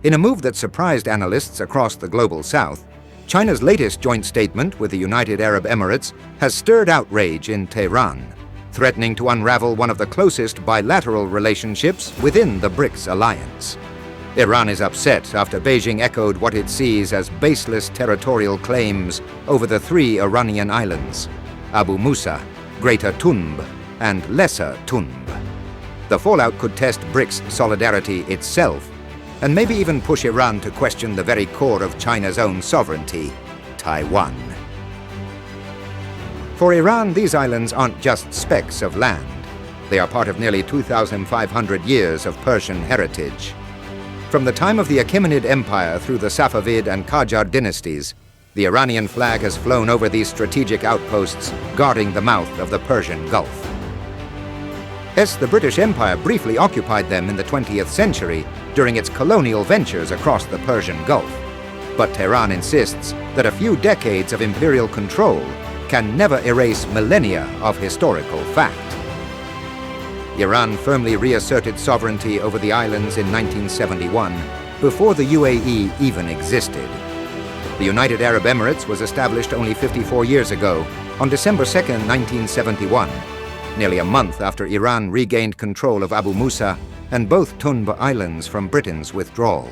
In a move that surprised analysts across the global south, China's latest joint statement with the United Arab Emirates has stirred outrage in Tehran, threatening to unravel one of the closest bilateral relationships within the BRICS alliance. Iran is upset after Beijing echoed what it sees as baseless territorial claims over the three Iranian islands, Abu Musa, Greater Tunb, and Lesser Tunb. The fallout could test BRICS solidarity itself, and maybe even push Iran to question the very core of China's own sovereignty, Taiwan. For Iran, these islands aren't just specks of land. They are part of nearly 2,500 years of Persian heritage. From the time of the Achaemenid Empire through the Safavid and Qajar dynasties, the Iranian flag has flown over these strategic outposts guarding the mouth of the Persian Gulf. Yes, the British Empire briefly occupied them in the 20th century during its colonial ventures across the Persian Gulf. But Tehran insists that a few decades of imperial control can never erase millennia of historical fact. Iran firmly reasserted sovereignty over the islands in 1971, before the UAE even existed. The United Arab Emirates was established only 54 years ago, on December 2, 1971, nearly a month after Iran regained control of Abu Musa and both Tunb Islands from Britain's withdrawal.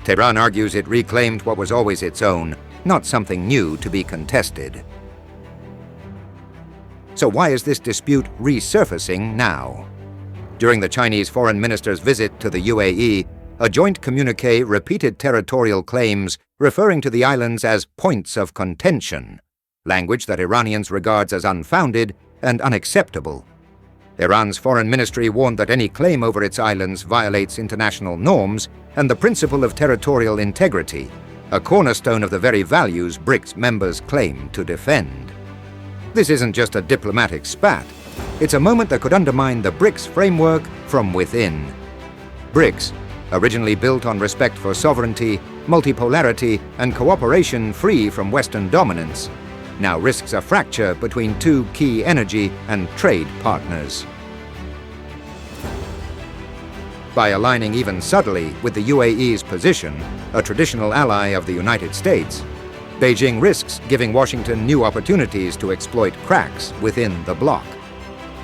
Tehran argues it reclaimed what was always its own, not something new to be contested. So why is this dispute resurfacing now? During the Chinese foreign minister's visit to the UAE, a joint communiqué repeated territorial claims referring to the islands as points of contention, language that Iranians regards as unfounded and unacceptable. Iran's foreign ministry warned that any claim over its islands violates international norms and the principle of territorial integrity, a cornerstone of the very values BRICS members claim to defend. This isn't just a diplomatic spat. It's a moment that could undermine the BRICS framework from within. BRICS, originally built on respect for sovereignty, multipolarity, and cooperation free from Western dominance, now risks a fracture between two key energy and trade partners. By aligning even subtly with the UAE's position, a traditional ally of the United States, Beijing risks giving Washington new opportunities to exploit cracks within the bloc.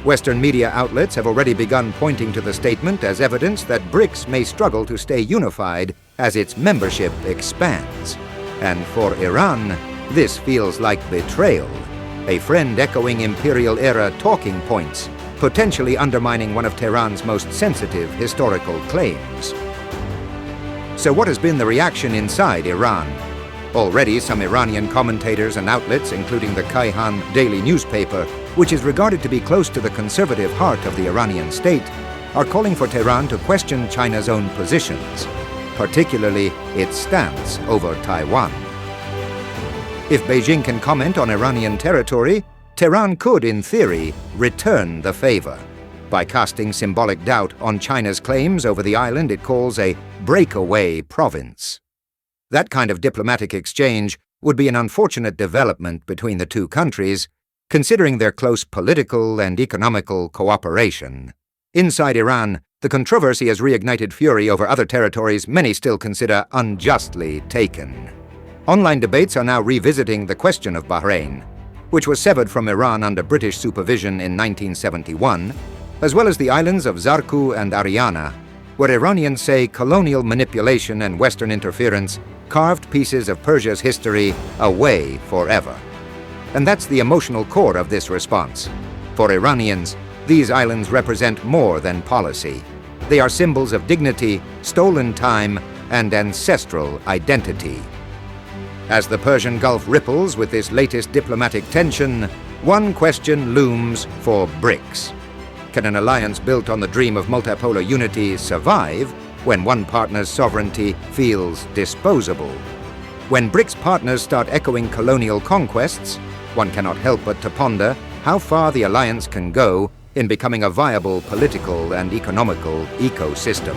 Western media outlets have already begun pointing to the statement as evidence that BRICS may struggle to stay unified as its membership expands. And for Iran, this feels like betrayal, a friend echoing imperial-era talking points, potentially undermining one of Tehran's most sensitive historical claims. So what has been the reaction inside Iran? Already, some Iranian commentators and outlets, including the Kayhan daily newspaper, which is regarded to be close to the conservative heart of the Iranian state, are calling for Tehran to question China's own positions, particularly its stance over Taiwan. If Beijing can comment on Iranian territory, Tehran could, in theory, return the favor by casting symbolic doubt on China's claims over the island it calls a breakaway province. That kind of diplomatic exchange would be an unfortunate development between the two countries, considering their close political and economical cooperation. Inside Iran, the controversy has reignited fury over other territories many still consider unjustly taken. Online debates are now revisiting the question of Bahrain, which was severed from Iran under British supervision in 1971, as well as the islands of Zarqu and Ariana, where Iranians say colonial manipulation and Western interference carved pieces of Persia's history away forever. And that's the emotional core of this response. For Iranians, these islands represent more than policy. They are symbols of dignity, stolen time, and ancestral identity. As the Persian Gulf ripples with this latest diplomatic tension, one question looms for BRICS. Can an alliance built on the dream of multipolar unity survive when one partner's sovereignty feels disposable? When BRICS partners start echoing colonial conquests, one cannot help but to ponder how far the alliance can go in becoming a viable political and economical ecosystem.